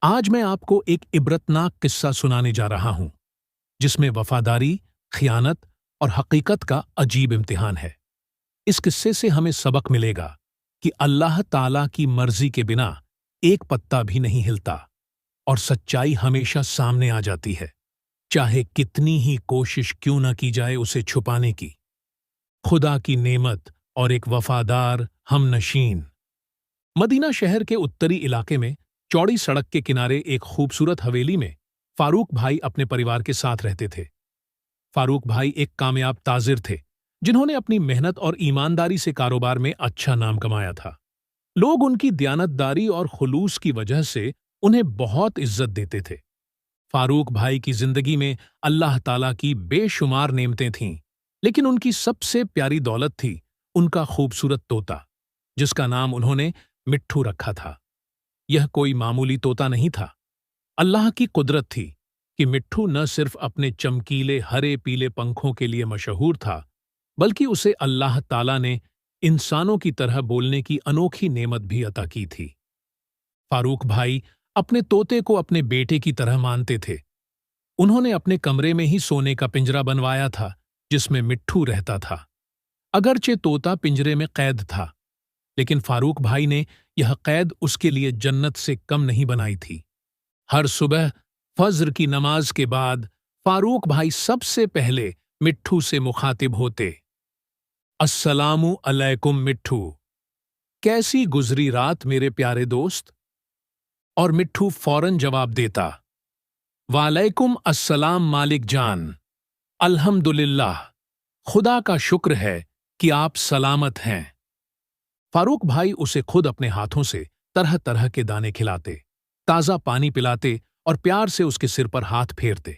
आज मैं आपको एक इबरतनाक किस्सा सुनाने जा रहा हूं, जिसमें वफादारी, खियानत और हकीकत का अजीब इम्तिहान है। इस किस्से से हमें सबक मिलेगा कि अल्लाह ताला की मर्जी के बिना एक पत्ता भी नहीं हिलता और सच्चाई हमेशा सामने आ जाती है, चाहे कितनी ही कोशिश क्यों न की जाए उसे छुपाने की। खुदा की नेमत और एक वफादार हमनशीन। मदीना शहर के उत्तरी इलाके में चौड़ी सड़क के किनारे एक खूबसूरत हवेली में फारूक भाई अपने परिवार के साथ रहते थे। फारूक भाई एक कामयाब ताजिर थे, जिन्होंने अपनी मेहनत और ईमानदारी से कारोबार में अच्छा नाम कमाया था। लोग उनकी दयानतदारी और खुलूस की वजह से उन्हें बहुत इज्जत देते थे। फारूक भाई की जिंदगी में अल्लाह ताला की बेशुमार नेमतें थीं, लेकिन उनकी सबसे प्यारी दौलत थी उनका खूबसूरत तोता, जिसका नाम उन्होंने मिट्ठू रखा था। यह कोई मामूली तोता नहीं था। अल्लाह की कुदरत थी कि मिट्ठू न सिर्फ अपने चमकीले हरे पीले पंखों के लिए मशहूर था, बल्कि उसे अल्लाह ताला ने इंसानों की तरह बोलने की अनोखी नेमत भी अता की थी। फारूक भाई अपने तोते को अपने बेटे की तरह मानते थे। उन्होंने अपने कमरे में ही सोने का पिंजरा बनवाया था, जिसमें मिट्ठू रहता था। अगरचे तोता पिंजरे में कैद था, लेकिन फारूक भाई ने यह कैद उसके लिए जन्नत से कम नहीं बनाई थी। हर सुबह फज्र की नमाज के बाद फारूक भाई सबसे पहले मिट्ठू से मुखातिब होते। अस्सलामु अलैकुम मिट्ठू, कैसी गुजरी रात मेरे प्यारे दोस्त? और मिट्ठू फौरन जवाब देता, वालेकुम अस्सलाम मालिक जान, अल्हम्दुलिल्लाह, खुदा का शुक्र है कि आप सलामत हैं। फारूक भाई उसे खुद अपने हाथों से तरह तरह के दाने खिलाते, ताजा पानी पिलाते और प्यार से उसके सिर पर हाथ फेरते।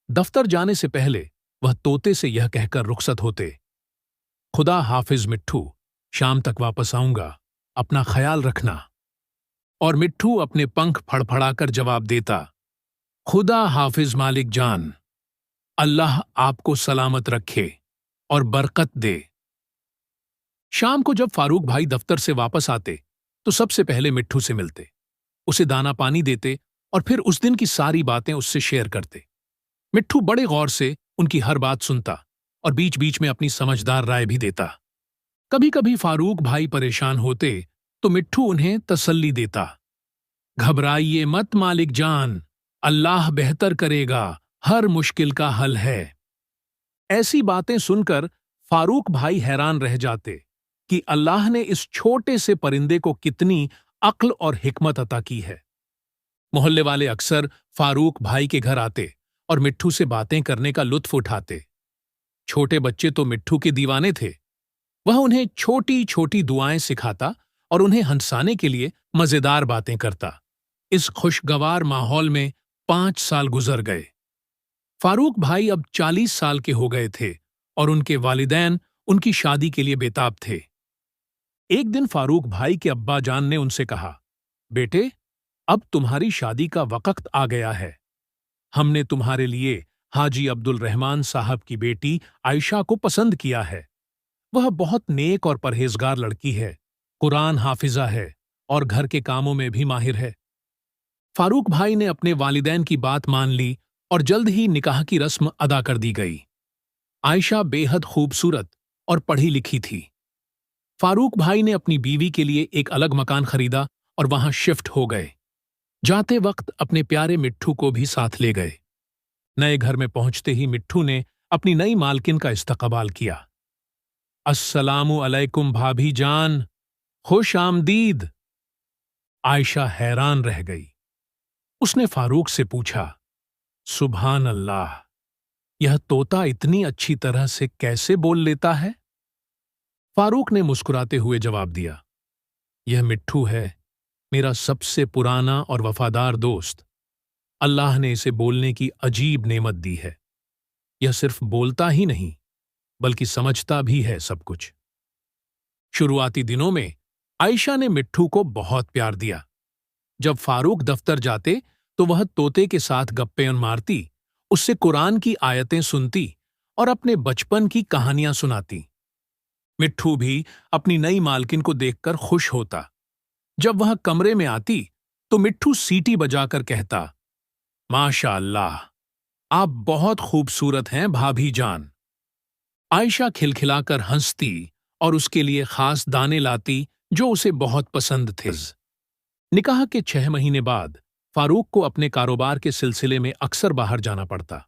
दफ्तर जाने से पहले वह तोते से यह कहकर रुखसत होते, खुदा हाफिज मिट्ठू, शाम तक वापस आऊंगा, अपना ख्याल रखना। और मिट्ठू अपने पंख फड़फड़ाकर जवाब देता, खुदा हाफिज मालिक जान, अल्लाह आपको सलामत रखे और बरकत दे। शाम को जब फारूक भाई दफ्तर से वापस आते तो सबसे पहले मिट्ठू से मिलते, उसे दाना पानी देते और फिर उस दिन की सारी बातें उससे शेयर करते। मिट्ठू बड़े गौर से उनकी हर बात सुनता और बीच बीच में अपनी समझदार राय भी देता। कभी कभी फारूक भाई परेशान होते तो मिट्ठू उन्हें तसल्ली देता, घबराइए मत मालिक जान, अल्लाह बेहतर करेगा, हर मुश्किल का हल है। ऐसी बातें सुनकर फारूक भाई हैरान रह जाते कि अल्लाह ने इस छोटे से परिंदे को कितनी अक्ल और हिकमत अता की है। मोहल्ले वाले अक्सर फारूक भाई के घर आते और मिट्ठू से बातें करने का लुत्फ उठाते। छोटे बच्चे तो मिट्ठू के दीवाने थे। वह उन्हें छोटी छोटी दुआएं सिखाता और उन्हें हंसाने के लिए मजेदार बातें करता। इस खुशगवार माहौल में 5 साल गुजर गए। फारूक भाई अब 40 साल के हो गए थे और उनके वालिदैन उनकी शादी के लिए बेताब थे। एक दिन फारूक भाई के अब्बा जान ने उनसे कहा, बेटे, अब तुम्हारी शादी का वक्त आ गया है। हमने तुम्हारे लिए हाजी अब्दुल रहमान साहब की बेटी आयशा को पसंद किया है। वह बहुत नेक और परहेजगार लड़की है, कुरान हाफिजा है और घर के कामों में भी माहिर है। फारूक भाई ने अपने वालिदैन की बात मान ली और जल्द ही निकाह की रस्म अदा कर दी गई। आयशा बेहद खूबसूरत और पढ़ी लिखी थी। फारूक भाई ने अपनी बीवी के लिए एक अलग मकान खरीदा और वहां शिफ्ट हो गए। जाते वक्त अपने प्यारे मिट्ठू को भी साथ ले गए। नए घर में पहुंचते ही मिट्ठू ने अपनी नई मालकिन का इस्तकबाल किया। अस्सलामु अलैकुम भाभी जान, खुश आमदीद। आयशा हैरान रह गई। उसने फारूक से पूछा, सुभान अल्लाह, यह तोता इतनी अच्छी तरह से कैसे बोल लेता है? फारूक ने मुस्कुराते हुए जवाब दिया, यह मिट्ठू है, मेरा सबसे पुराना और वफादार दोस्त। अल्लाह ने इसे बोलने की अजीब नेमत दी है। यह सिर्फ बोलता ही नहीं, बल्कि समझता भी है सब कुछ। शुरुआती दिनों में आयशा ने मिट्ठू को बहुत प्यार दिया। जब फारूक दफ्तर जाते तो वह तोते के साथ गप्पे मारती, उससे कुरान की आयतें सुनती और अपने बचपन की कहानियां सुनाती। मिट्ठू भी अपनी नई मालकिन को देखकर खुश होता। जब वह कमरे में आती तो मिट्ठू सीटी बजाकर कहता, माशा अल्लाह, आप बहुत खूबसूरत हैं भाभी जान। आयशा खिलखिलाकर हंसती और उसके लिए खास दाने लाती जो उसे बहुत पसंद थे। निकाह के 6 महीने बाद फारूक को अपने कारोबार के सिलसिले में अक्सर बाहर जाना पड़ता।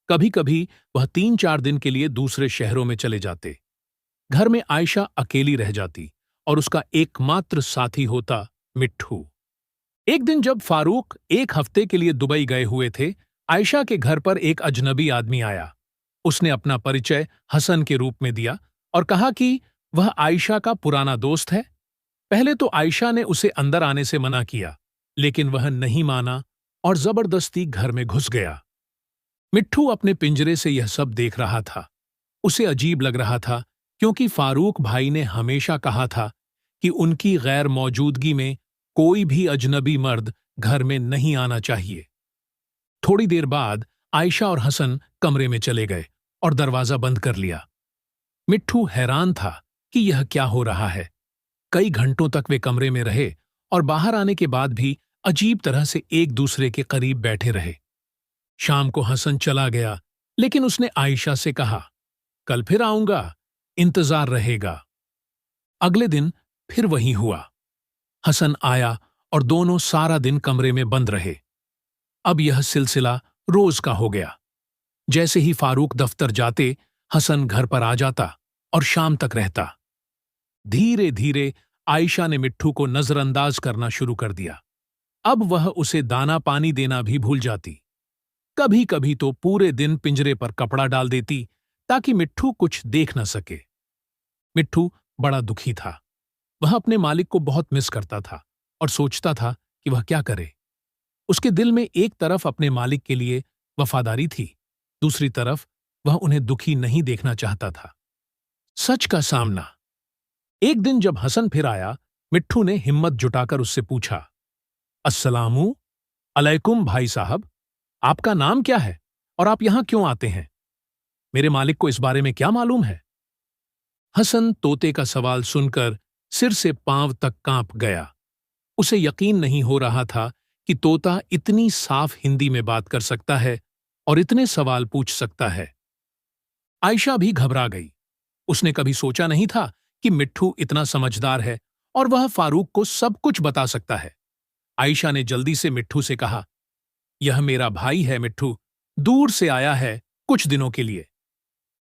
कभी कभी वह 3-4 दिन के लिए दूसरे शहरों में चले जाते। घर में आयशा अकेली रह जाती और उसका एकमात्र साथी होता मिट्ठू। एक दिन जब फारूक 1 हफ्ते के लिए दुबई गए हुए थे, आयशा के घर पर एक अजनबी आदमी आया। उसने अपना परिचय हसन के रूप में दिया और कहा कि वह आयशा का पुराना दोस्त है। पहले तो आयशा ने उसे अंदर आने से मना किया, लेकिन वह नहीं माना और जबरदस्ती घर में घुस गया। मिट्ठू अपने पिंजरे से यह सब देख रहा था। उसे अजीब लग रहा था, क्योंकि फारूक भाई ने हमेशा कहा था कि उनकी गैर मौजूदगी में कोई भी अजनबी मर्द घर में नहीं आना चाहिए। थोड़ी देर बाद आयशा और हसन कमरे में चले गए और दरवाजा बंद कर लिया। मिट्ठू हैरान था कि यह क्या हो रहा है। कई घंटों तक वे कमरे में रहे और बाहर आने के बाद भी अजीब तरह से एक दूसरे के करीब बैठे रहे। शाम को हसन चला गया, लेकिन उसने आयशा से कहा, कल फिर आऊंगा, इंतजार रहेगा। अगले दिन फिर वही हुआ। हसन आया और दोनों सारा दिन कमरे में बंद रहे। अब यह सिलसिला रोज का हो गया। जैसे ही फारूक दफ्तर जाते, हसन घर पर आ जाता और शाम तक रहता। धीरे धीरे आयशा ने मिट्ठू को नजरअंदाज करना शुरू कर दिया। अब वह उसे दाना पानी देना भी भूल जाती। कभी कभी तो पूरे दिन पिंजरे पर कपड़ा डाल देती ताकि मिट्ठू कुछ देख न सके। मिट्ठू बड़ा दुखी था। वह अपने मालिक को बहुत मिस करता था और सोचता था कि वह क्या करे। उसके दिल में एक तरफ अपने मालिक के लिए वफादारी थी, दूसरी तरफ वह उन्हें दुखी नहीं देखना चाहता था। सच का सामना। एक दिन जब हसन फिर आया, मिट्ठू ने हिम्मत जुटाकर उससे पूछा, अस्सलामु अलैकुम भाई साहब, आपका नाम क्या है और आप यहां क्यों आते हैं? मेरे मालिक को इस बारे में क्या मालूम है? हसन तोते का सवाल सुनकर सिर से पांव तक कांप गया। उसे यकीन नहीं हो रहा था कि तोता इतनी साफ हिंदी में बात कर सकता है और इतने सवाल पूछ सकता है। आयशा भी घबरा गई। उसने कभी सोचा नहीं था कि मिट्ठू इतना समझदार है और वह फारूक को सब कुछ बता सकता है। आयशा ने जल्दी से मिट्ठू से कहा, यह मेरा भाई है मिट्ठू, दूर से आया है कुछ दिनों के लिए।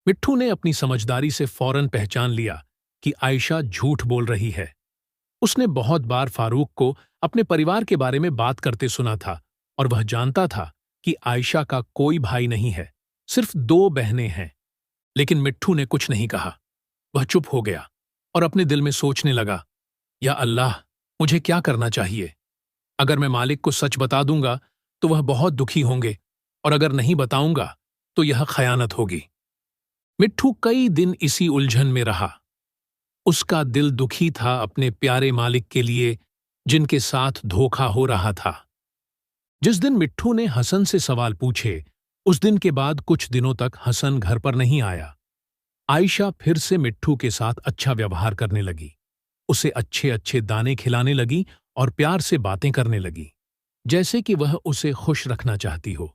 मिट्ठू ने अपनी समझदारी से फौरन पहचान लिया कि आयशा झूठ बोल रही है। उसने बहुत बार फारूक को अपने परिवार के बारे में बात करते सुना था और वह जानता था कि आयशा का कोई भाई नहीं है, सिर्फ 2 बहनें हैं। लेकिन मिट्ठू ने कुछ नहीं कहा। वह चुप हो गया और अपने दिल में सोचने लगा, या अल्लाह, मुझे क्या करना चाहिए? अगर मैं मालिक को सच बता दूंगा तो वह बहुत दुखी होंगे, और अगर नहीं बताऊंगा तो यह खयानत होगी। मिट्ठू कई दिन इसी उलझन में रहा। उसका दिल दुखी था अपने प्यारे मालिक के लिए, जिनके साथ धोखा हो रहा था। जिस दिन मिट्ठू ने हसन से सवाल पूछे, उस दिन के बाद कुछ दिनों तक हसन घर पर नहीं आया। आयशा फिर से मिट्ठू के साथ अच्छा व्यवहार करने लगी। उसे अच्छे अच्छे दाने खिलाने लगी और प्यार से बातें करने लगी, जैसे कि वह उसे खुश रखना चाहती हो।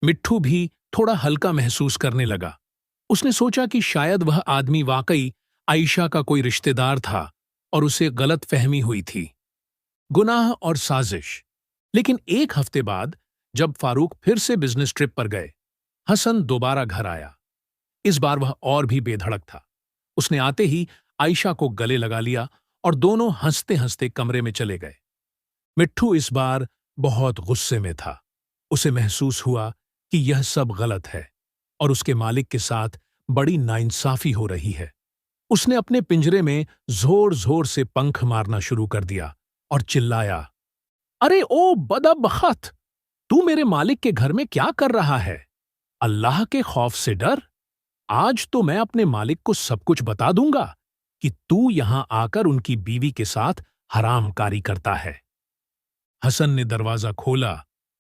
मिट्ठू भी थोड़ा हल्का महसूस करने लगा। उसने सोचा कि शायद वह आदमी वाकई आयशा का कोई रिश्तेदार था और उसे गलत फहमी हुई थी। गुनाह और साजिश। लेकिन 1 हफ्ते बाद जब फारूक फिर से बिजनेस ट्रिप पर गए, हसन दोबारा घर आया। इस बार वह और भी बेधड़क था। उसने आते ही आयशा को गले लगा लिया और दोनों हंसते हंसते कमरे में चले गए। मिट्ठू इस बार बहुत गुस्से में था। उसे महसूस हुआ कि यह सब गलत है और उसके मालिक के साथ बड़ी नाइंसाफी हो रही है। उसने अपने पिंजरे में जोर जोर से पंख मारना शुरू कर दिया और चिल्लाया, अरे ओ बदबख्त, तू मेरे मालिक के घर में क्या कर रहा है? अल्लाह के खौफ से डर। आज तो मैं अपने मालिक को सब कुछ बता दूंगा कि तू यहां आकर उनकी बीवी के साथ हरामकारी करता है। हसन ने दरवाजा खोला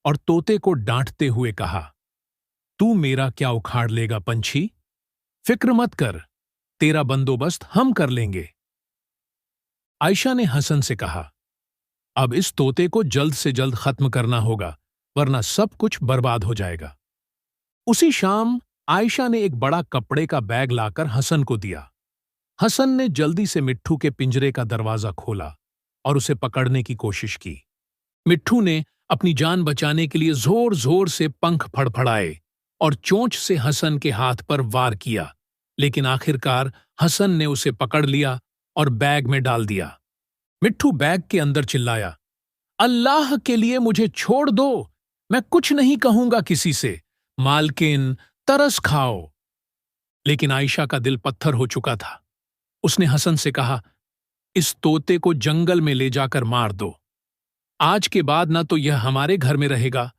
और तोते को डांटते हुए कहा, तू मेरा क्या उखाड़ लेगा पंछी? फिक्र मत कर, तेरा बंदोबस्त हम कर लेंगे। आयशा ने हसन से कहा, अब इस तोते को जल्द से जल्द खत्म करना होगा, वरना सब कुछ बर्बाद हो जाएगा। उसी शाम आयशा ने एक बड़ा कपड़े का बैग लाकर हसन को दिया। हसन ने जल्दी से मिट्ठू के पिंजरे का दरवाजा खोला और उसे पकड़ने की कोशिश की। मिट्ठू ने अपनी जान बचाने के लिए जोर जोर से पंख फड़फड़ाए और चोंच से हसन के हाथ पर वार किया, लेकिन आखिरकार हसन ने उसे पकड़ लिया और बैग में डाल दिया। मिट्ठू बैग के अंदर चिल्लाया, अल्लाह के लिए मुझे छोड़ दो, मैं कुछ नहीं कहूंगा किसी से, मालकिन तरस खाओ। लेकिन आयशा का दिल पत्थर हो चुका था। उसने हसन से कहा, इस तोते को जंगल में ले जाकर मार दो। आज के बाद न तो यह हमारे घर में रहेगा,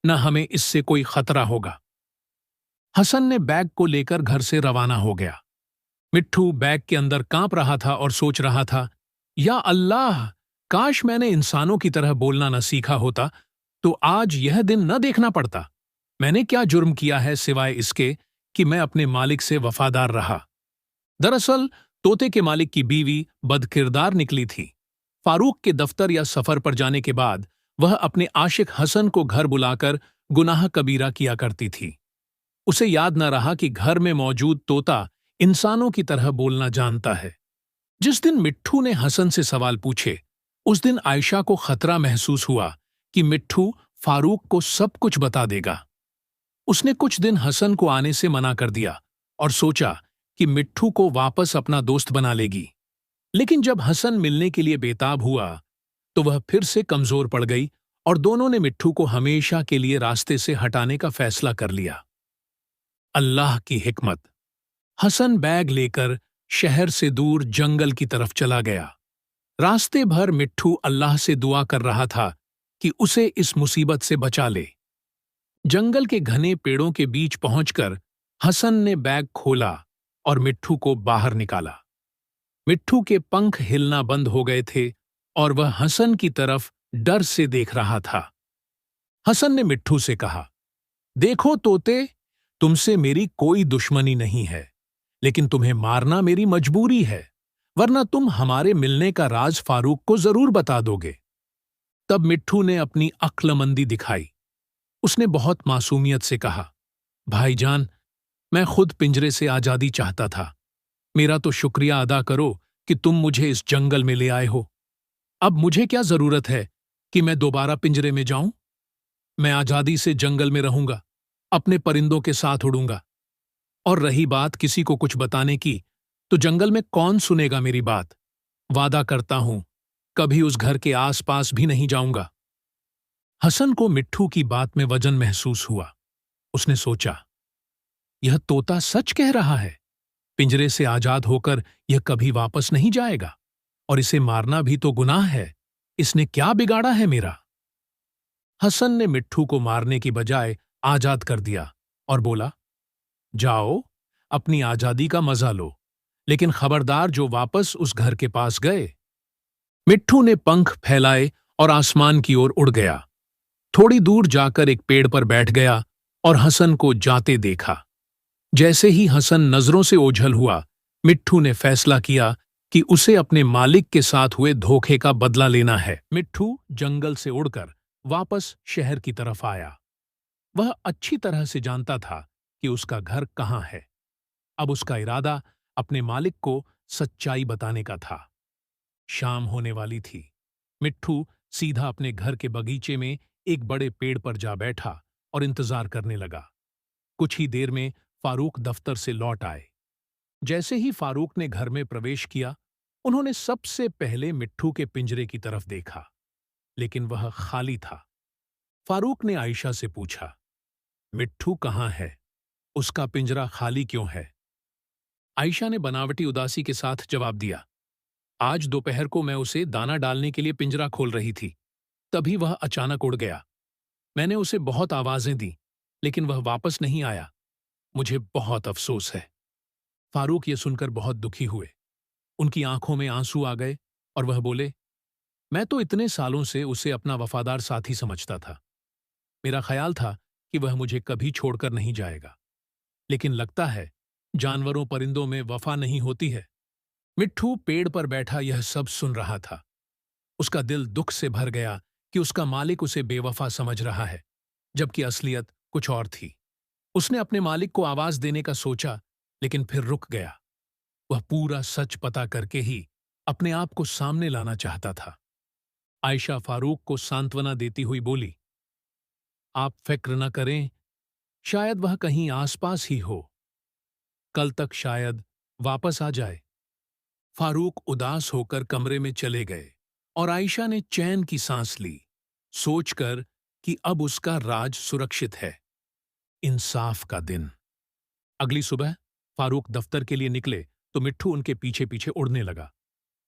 न हमें इससे कोई खतरा होगा। हसन ने बैग को लेकर घर से रवाना हो गया। मिट्ठू बैग के अंदर कांप रहा था और सोच रहा था, या अल्लाह, काश मैंने इंसानों की तरह बोलना न सीखा होता तो आज यह दिन न देखना पड़ता। मैंने क्या जुर्म किया है सिवाय इसके कि मैं अपने मालिक से वफादार रहा। दरअसल तोते के मालिक की बीवी बदकिरदार निकली थी। फारूक के दफ्तर या सफर पर जाने के बाद वह अपने आशिक हसन को घर बुलाकर गुनाह कबीरा किया करती थी। उसे याद न रहा कि घर में मौजूद तोता इंसानों की तरह बोलना जानता है। जिस दिन मिट्ठू ने हसन से सवाल पूछे, उस दिन आयशा को खतरा महसूस हुआ कि मिट्ठू फारूक को सब कुछ बता देगा। उसने कुछ दिन हसन को आने से मना कर दिया और सोचा कि मिट्ठू को वापस अपना दोस्त बना लेगी। लेकिन जब हसन मिलने के लिए बेताब हुआ तो वह फिर से कमजोर पड़ गई और दोनों ने मिट्ठू को हमेशा के लिए रास्ते से हटाने का फैसला कर लिया। अल्लाह की हिकमत। हसन बैग लेकर शहर से दूर जंगल की तरफ चला गया। रास्ते भर मिट्ठू अल्लाह से दुआ कर रहा था कि उसे इस मुसीबत से बचा ले। जंगल के घने पेड़ों के बीच पहुंचकर हसन ने बैग खोला और मिट्ठू को बाहर निकाला। मिट्ठू के पंख हिलना बंद हो गए थे और वह हसन की तरफ डर से देख रहा था। हसन ने मिट्ठू से कहा, देखो तोते, तुमसे मेरी कोई दुश्मनी नहीं है, लेकिन तुम्हें मारना मेरी मजबूरी है, वरना तुम हमारे मिलने का राज फारूक को जरूर बता दोगे। तब मिट्ठू ने अपनी अक्लमंदी दिखाई। उसने बहुत मासूमियत से कहा, भाईजान, मैं खुद पिंजरे से आजादी चाहता था। मेरा तो शुक्रिया अदा करो कि तुम मुझे इस जंगल में ले आए हो। अब मुझे क्या जरूरत है कि मैं दोबारा पिंजरे में जाऊं? मैं आजादी से जंगल में रहूंगा, अपने परिंदों के साथ उड़ूंगा। और रही बात किसी को कुछ बताने की, तो जंगल में कौन सुनेगा मेरी बात? वादा करता हूं, कभी उस घर के आसपास भी नहीं जाऊंगा। हसन को मिट्ठू की बात में वजन महसूस हुआ। उसने सोचा, यह तोता सच कह रहा है। पिंजरे से आजाद होकर यह कभी वापस नहीं जाएगा, और इसे मारना भी तो गुनाह है। इसने क्या बिगाड़ा है मेरा? हसन ने मिट्ठू को मारने की बजाय आजाद कर दिया और बोला, जाओ, अपनी आजादी का मजा लो, लेकिन खबरदार जो वापस उस घर के पास गए। मिट्ठू ने पंख फैलाए और आसमान की ओर उड़ गया। थोड़ी दूर जाकर एक पेड़ पर बैठ गया और हसन को जाते देखा। जैसे ही हसन नजरों से ओझल हुआ, मिट्ठू ने फैसला किया कि उसे अपने मालिक के साथ हुए धोखे का बदला लेना है। मिट्ठू जंगल से उड़कर वापस शहर की तरफ आया। वह अच्छी तरह से जानता था कि उसका घर कहाँ है। अब उसका इरादा अपने मालिक को सच्चाई बताने का था। शाम होने वाली थी। मिट्ठू सीधा अपने घर के बगीचे में एक बड़े पेड़ पर जा बैठा और इंतजार करने लगा। कुछ ही देर में फारूक दफ्तर से लौट आए। जैसे ही फारूक ने घर में प्रवेश किया, उन्होंने सबसे पहले मिट्ठू के पिंजरे की तरफ देखा, लेकिन वह खाली था। फारूक ने आयशा से पूछा, मिट्ठू कहाँ है? उसका पिंजरा खाली क्यों है? आयशा ने बनावटी उदासी के साथ जवाब दिया, आज दोपहर को मैं उसे दाना डालने के लिए पिंजरा खोल रही थी, तभी वह अचानक उड़ गया। मैंने उसे बहुत आवाजें दी, लेकिन वह वापस नहीं आया। मुझे बहुत अफसोस है। फारूक ये सुनकर बहुत दुखी हुए। उनकी आंखों में आंसू आ गए और वह बोले, मैं तो इतने सालों से उसे अपना वफादार साथी समझता था। मेरा ख्याल था कि वह मुझे कभी छोड़कर नहीं जाएगा, लेकिन लगता है जानवरों परिंदों में वफा नहीं होती है। मिट्ठू पेड़ पर बैठा यह सब सुन रहा था। उसका दिल दुख से भर गया कि उसका मालिक उसे बेवफा समझ रहा है, जबकि असलियत कुछ और थी। उसने अपने मालिक को आवाज देने का सोचा, लेकिन फिर रुक गया। वह पूरा सच पता करके ही अपने आप को सामने लाना चाहता था। आयशा फारूक को सांत्वना देती हुई बोली, आप फिक्र न करें, शायद वह कहीं आसपास ही हो। कल तक शायद वापस आ जाए। फारूक उदास होकर कमरे में चले गए और आयशा ने चैन की सांस ली, सोचकर कि अब उसका राज सुरक्षित है। इंसाफ का दिन। अगली सुबह फारूक दफ्तर के लिए निकले तो मिट्ठू उनके पीछे पीछे उड़ने लगा।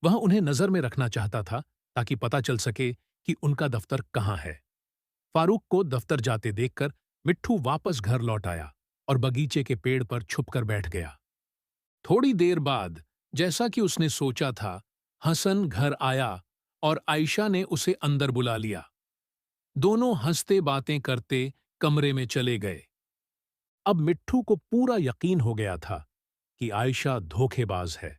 वह उन्हें नजर में रखना चाहता था ताकि पता चल सके कि उनका दफ्तर कहाँ है। फारूक को दफ्तर जाते देखकर मिट्ठू वापस घर लौट आया और बगीचे के पेड़ पर छुपकर बैठ गया। थोड़ी देर बाद, जैसा कि उसने सोचा था, हसन घर आया और आयशा ने उसे अंदर बुला लिया। दोनों हंसते बातें करते कमरे में चले गए। अब मिट्ठू को पूरा यकीन हो गया था कि आयशा धोखेबाज है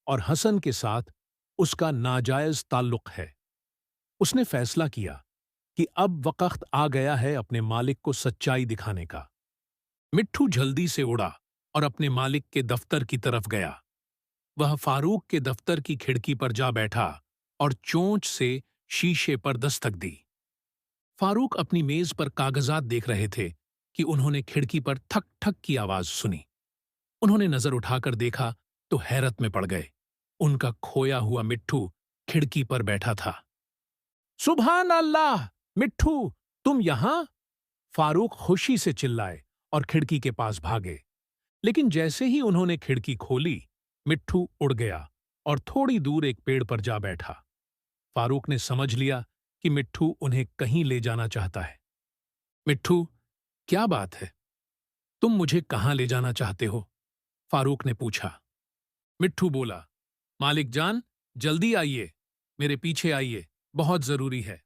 और हसन के साथ उसका नाजायज ताल्लुक है। उसने फैसला किया कि अब वक्त आ गया है अपने मालिक को सच्चाई दिखाने का। मिट्ठू जल्दी से उड़ा और अपने मालिक के दफ्तर की तरफ गया। वह फारूक के दफ्तर की खिड़की पर जा बैठा और चोंच से शीशे पर दस्तक दी। फारूक अपनी मेज पर कागजात देख रहे थे कि उन्होंने खिड़की पर ठक ठक की आवाज सुनी। उन्होंने नजर उठाकर देखा तो हैरत में पड़ गए। उनका खोया हुआ मिट्ठू खिड़की पर बैठा था। सुभान अल्लाह, मिट्ठू, तुम यहां? फारूक खुशी से चिल्लाए और खिड़की के पास भागे। लेकिन जैसे ही उन्होंने खिड़की खोली, मिट्ठू उड़ गया और थोड़ी दूर एक पेड़ पर जा बैठा। फारूक ने समझ लिया कि मिट्ठू उन्हें कहीं ले जाना चाहता है। मिट्ठू, क्या बात है? तुम मुझे कहां ले जाना चाहते हो? फारूक ने पूछा। मिट्ठू बोला, मालिक जान, जल्दी आइए, मेरे पीछे आइए, बहुत जरूरी है।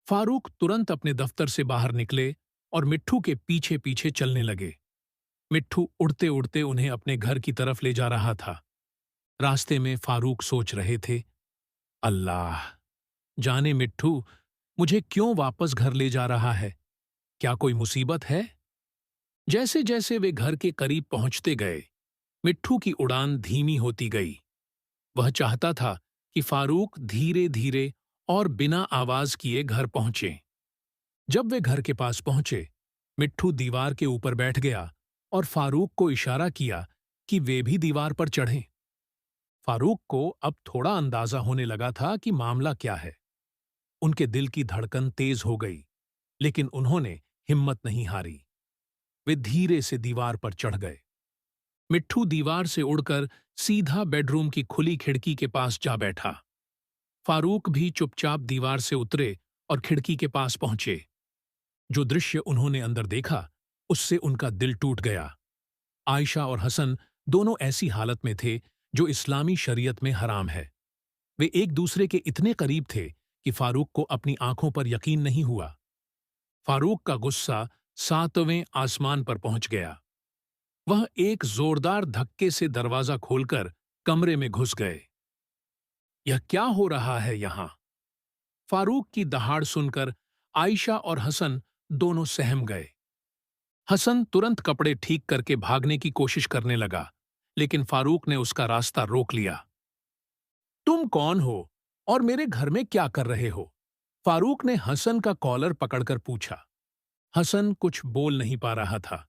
फारूक तुरंत अपने दफ्तर से बाहर निकले और मिट्ठू के पीछे पीछे चलने लगे। मिट्ठू उड़ते उड़ते उन्हें अपने घर की तरफ ले जा रहा था। रास्ते में फारूक सोच रहे थे, अल्लाह जाने मिट्ठू मुझे क्यों वापस घर ले जा रहा है? क्या कोई मुसीबत है? जैसे जैसे वे घर के करीब पहुंचते गए, मिट्ठू की उड़ान धीमी होती गई। वह चाहता था कि फारूक धीरे धीरे और बिना आवाज किए घर पहुंचे। जब वे घर के पास पहुंचे, मिट्ठू दीवार के ऊपर बैठ गया और फारूक को इशारा किया कि वे भी दीवार पर चढ़ें। फारूक को अब थोड़ा अंदाजा होने लगा था कि मामला क्या है। उनके दिल की धड़कन तेज हो गई, लेकिन उन्होंने हिम्मत नहीं हारी। वे धीरे से दीवार पर चढ़ गए। मिट्ठू दीवार से उड़कर सीधा बेडरूम की खुली खिड़की के पास जा बैठा। फारूक भी चुपचाप दीवार से उतरे और खिड़की के पास पहुंचे। जो दृश्य उन्होंने अंदर देखा, उससे उनका दिल टूट गया। आयशा और हसन दोनों ऐसी हालत में थे जो इस्लामी शरीयत में हराम है। वे एक दूसरे के इतने करीब थे कि फारूक को अपनी आंखों पर यकीन नहीं हुआ। फारूक का गुस्सा 7वें आसमान पर पहुंच गया। वह एक जोरदार धक्के से दरवाजा खोलकर कमरे में घुस गए। यह क्या हो रहा है यहां? फारूक की दहाड़ सुनकर आयशा और हसन दोनों सहम गए। हसन तुरंत कपड़े ठीक करके भागने की कोशिश करने लगा, लेकिन फारूक ने उसका रास्ता रोक लिया। तुम कौन हो और मेरे घर में क्या कर रहे हो? फारूक ने हसन का कॉलर पकड़कर पूछा। हसन कुछ बोल नहीं पा रहा था।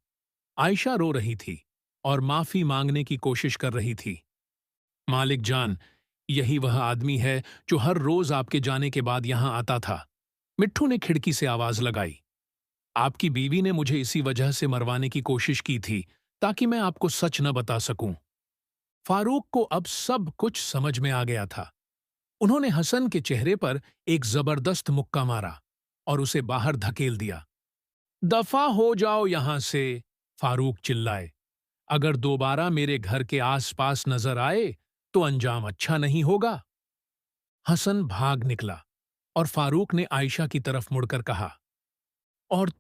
आयशा रो रही थी और माफी मांगने की कोशिश कर रही थी। मालिक जान, यही वह आदमी है जो हर रोज आपके जाने के बाद यहां आता था। मिट्ठू ने खिड़की से आवाज लगाई। आपकी बीवी ने मुझे इसी वजह से मरवाने की कोशिश की थी ताकि मैं आपको सच न बता सकूं। फारूक को अब सब कुछ समझ में आ गया था। उन्होंने हसन के चेहरे पर एक जबरदस्त मुक्का मारा और उसे बाहर धकेल दिया। दफा हो जाओ यहां से, फारूक चिल्लाए। अगर दोबारा मेरे घर के आसपास नजर आए तो अंजाम अच्छा नहीं होगा। हसन भाग निकला और फारूक ने आयशा की तरफ मुड़कर कहा, और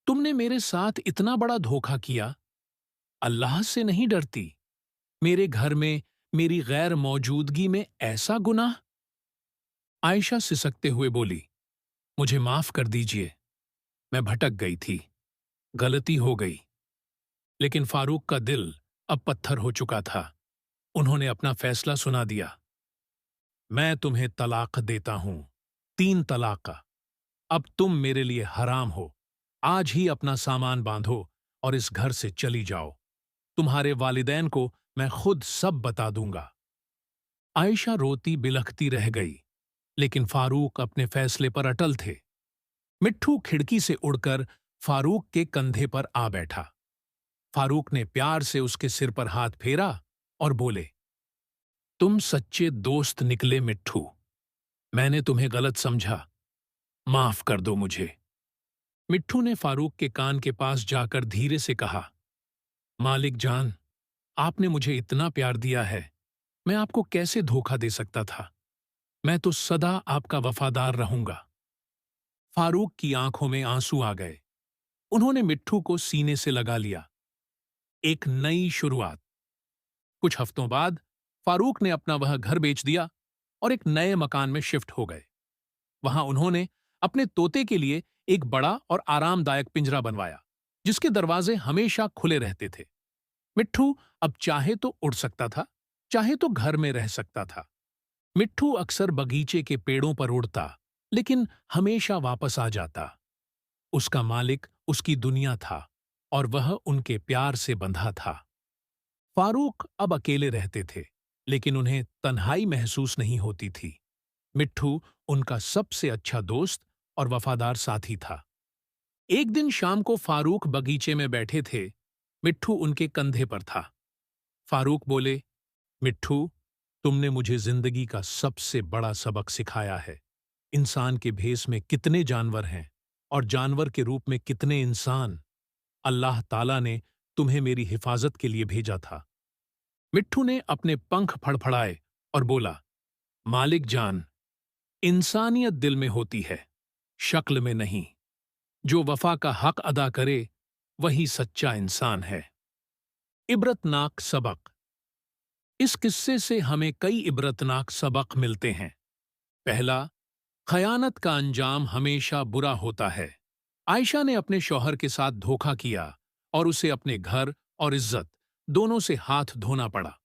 तुमने मेरे साथ इतना बड़ा धोखा किया? अल्लाह से नहीं डरती? मेरे घर में मेरी गैर मौजूदगी में ऐसा गुनाह? आयशा सिसकते हुए बोली, मुझे माफ कर दीजिए, मैं भटक गई थी, गलती हो गई। लेकिन फारूक का दिल अब पत्थर हो चुका था। उन्होंने अपना फैसला सुना दिया। मैं तुम्हें तलाक देता हूं, 3 तलाक। अब तुम मेरे लिए हराम हो। आज ही अपना सामान बांधो और इस घर से चली जाओ। तुम्हारे वालिदैन को मैं खुद सब बता दूंगा। आयशा रोती बिलखती रह गई, लेकिन फारूक अपने फैसले पर अटल थे। मिट्ठू खिड़की से उड़कर फारूक के कंधे पर आ बैठा। फारूक ने प्यार से उसके सिर पर हाथ फेरा और बोले, तुम सच्चे दोस्त निकले मिट्ठू। मैंने तुम्हें गलत समझा, माफ कर दो मुझे। मिट्ठू ने फारूक के कान के पास जाकर धीरे से कहा, मालिक जान, आपने मुझे इतना प्यार दिया है, मैं आपको कैसे धोखा दे सकता था। मैं तो सदा आपका वफादार रहूंगा। फारूक की आंखों में आंसू आ गए। उन्होंने मिट्ठू को सीने से लगा लिया। एक नई शुरुआत। कुछ हफ्तों बाद फारूक ने अपना वह घर बेच दिया और एक नए मकान में शिफ्ट हो गए। वहां उन्होंने अपने तोते के लिए एक बड़ा और आरामदायक पिंजरा बनवाया, जिसके दरवाजे हमेशा खुले रहते थे। मिट्ठू अब चाहे तो उड़ सकता था, चाहे तो घर में रह सकता था। मिट्ठू अक्सर बगीचे के पेड़ों पर उड़ता, लेकिन हमेशा वापस आ जाता। उसका मालिक उसकी दुनिया था और वह उनके प्यार से बंधा था। फारूक अब अकेले रहते थे, लेकिन उन्हें तन्हाई महसूस नहीं होती थी। मिट्ठू उनका सबसे अच्छा दोस्त और वफादार साथी था। एक दिन शाम को फारूक बगीचे में बैठे थे। मिट्ठू उनके कंधे पर था। फारूक बोले, मिट्ठू, तुमने मुझे जिंदगी का सबसे बड़ा सबक सिखाया है। इंसान के भेष में कितने जानवर हैं और जानवर के रूप में कितने इंसान। अल्लाह ताला ने तुम्हें मेरी हिफाजत के लिए भेजा था। मिट्ठू ने अपने पंख फड़फड़ाए और बोला, मालिक जान, इंसानियत दिल में होती है, शक्ल में नहीं। जो वफा का हक अदा करे वही सच्चा इंसान है। इबरतनाक सबक। इस किस्से से हमें कई इबरतनाक सबक मिलते हैं। पहला, खयानत का अंजाम हमेशा बुरा होता है। आयशा ने अपने शौहर के साथ धोखा किया और उसे अपने घर और इज्जत दोनों से हाथ धोना पड़ा।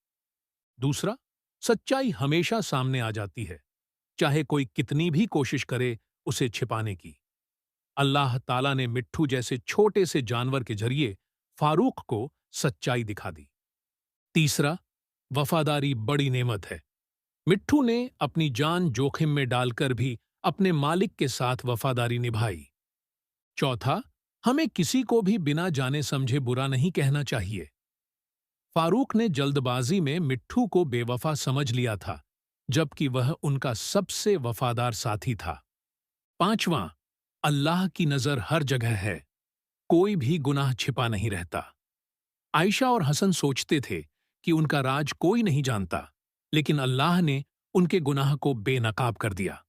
दूसरा, सच्चाई हमेशा सामने आ जाती है, चाहे कोई कितनी भी कोशिश करे उसे छिपाने की। अल्लाह ताला ने मिट्ठू जैसे छोटे से जानवर के जरिए फारूक को सच्चाई दिखा दी। तीसरा, वफादारी बड़ी नेमत है। मिट्ठू ने अपनी जान जोखिम में डालकर भी अपने मालिक के साथ वफादारी निभाई। चौथा, हमें किसी को भी बिना जाने समझे बुरा नहीं कहना चाहिए। फारूक ने जल्दबाजी में मिट्ठू को बेवफा समझ लिया था, जबकि वह उनका सबसे वफादार साथी था। पांचवां, अल्लाह की नजर हर जगह है, कोई भी गुनाह छिपा नहीं रहता। आयशा और हसन सोचते थे कि उनका राज कोई नहीं जानता, लेकिन अल्लाह ने उनके गुनाह को बेनकाब कर दिया।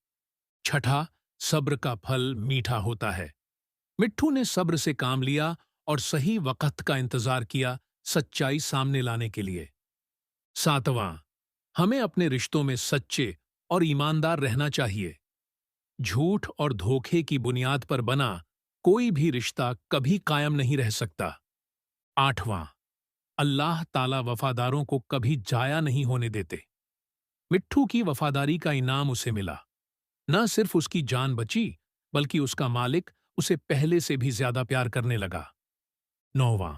छठा, सब्र का फल मीठा होता है। मिट्ठू ने सब्र से काम लिया और सही वक्त का इंतजार किया सच्चाई सामने लाने के लिए। सातवां, हमें अपने रिश्तों में सच्चे और ईमानदार रहना चाहिए। झूठ और धोखे की बुनियाद पर बना कोई भी रिश्ता कभी कायम नहीं रह सकता। आठवां, अल्लाह ताला वफादारों को कभी जाया नहीं होने देते। मिट्ठू की वफादारी का इनाम उसे मिला। न सिर्फ उसकी जान बची, बल्कि उसका मालिक उसे पहले से भी ज्यादा प्यार करने लगा। नौवां,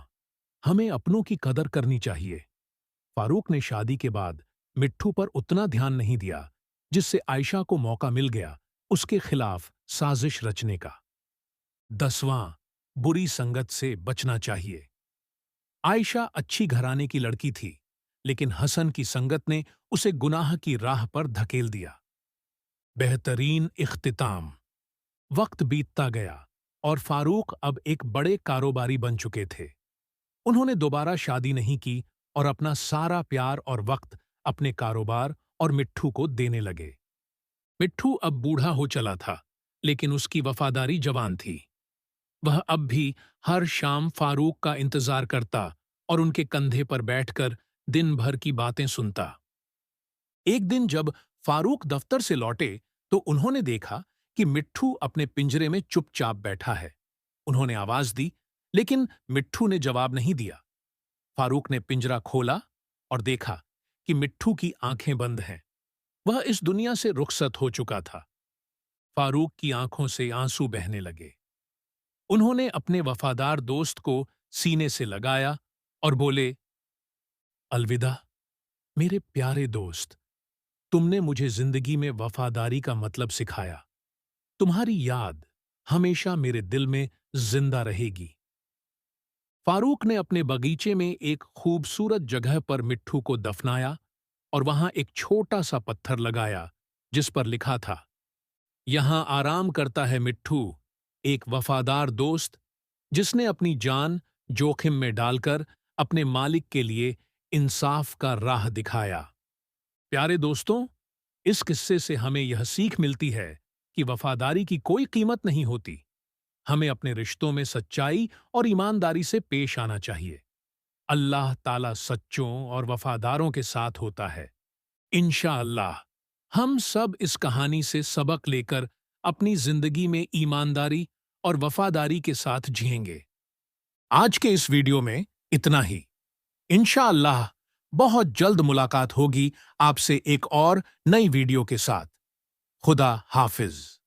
हमें अपनों की कदर करनी चाहिए। फारूक ने शादी के बाद मिट्ठू पर उतना ध्यान नहीं दिया, जिससे आयशा को मौका मिल गया उसके खिलाफ साजिश रचने का। 10वां, बुरी संगत से बचना चाहिए। आयशा अच्छी घराने की लड़की थी, लेकिन हसन की संगत ने उसे गुनाह की राह पर धकेल दिया। बेहतरीन इख्तिताम। वक्त बीतता गया और फारूक अब एक बड़े कारोबारी बन चुके थे। उन्होंने दोबारा शादी नहीं की और अपना सारा प्यार और वक्त अपने कारोबार और मिट्ठू को देने लगे। मिट्ठू अब बूढ़ा हो चला था, लेकिन उसकी वफादारी जवान थी। वह अब भी हर शाम फारूक का इंतजार करता और उनके कंधे पर बैठकर दिन भर की बातें सुनता। एक दिन जब फारूक दफ्तर से लौटे, तो उन्होंने देखा कि मिट्ठू अपने पिंजरे में चुपचाप बैठा है। उन्होंने आवाज दी, लेकिन मिट्ठू ने जवाब नहीं दिया। फारूक ने पिंजरा खोला और देखा कि मिट्ठू की आंखें बंद हैं। वह इस दुनिया से रुखसत हो चुका था। फारूक की आंखों से आंसू बहने लगे। उन्होंने अपने वफादार दोस्त को सीने से लगाया और बोले, अलविदा मेरे प्यारे दोस्त, तुमने मुझे जिंदगी में वफादारी का मतलब सिखाया। तुम्हारी याद हमेशा मेरे दिल में जिंदा रहेगी। फारूक ने अपने बगीचे में एक खूबसूरत जगह पर मिट्ठू को दफनाया और वहां एक छोटा सा पत्थर लगाया जिस पर लिखा था, यहां आराम करता है मिट्ठू, एक वफादार दोस्त जिसने अपनी जान जोखिम में डालकर अपने मालिक के लिए इंसाफ का राह दिखाया। प्यारे दोस्तों, इस किस्से से हमें यह सीख मिलती है कि वफादारी की कोई कीमत नहीं होती। हमें अपने रिश्तों में सच्चाई और ईमानदारी से पेश आना चाहिए। अल्लाह ताला सच्चों और वफादारों के साथ होता है। इंशाअल्लाह हम सब इस कहानी से सबक लेकर अपनी जिंदगी में ईमानदारी और वफादारी के साथ जिएंगे। आज के इस वीडियो में इतना ही। इंशाअल्लाह बहुत जल्द मुलाकात होगी आपसे एक और नई वीडियो के साथ। खुदा हाफिज।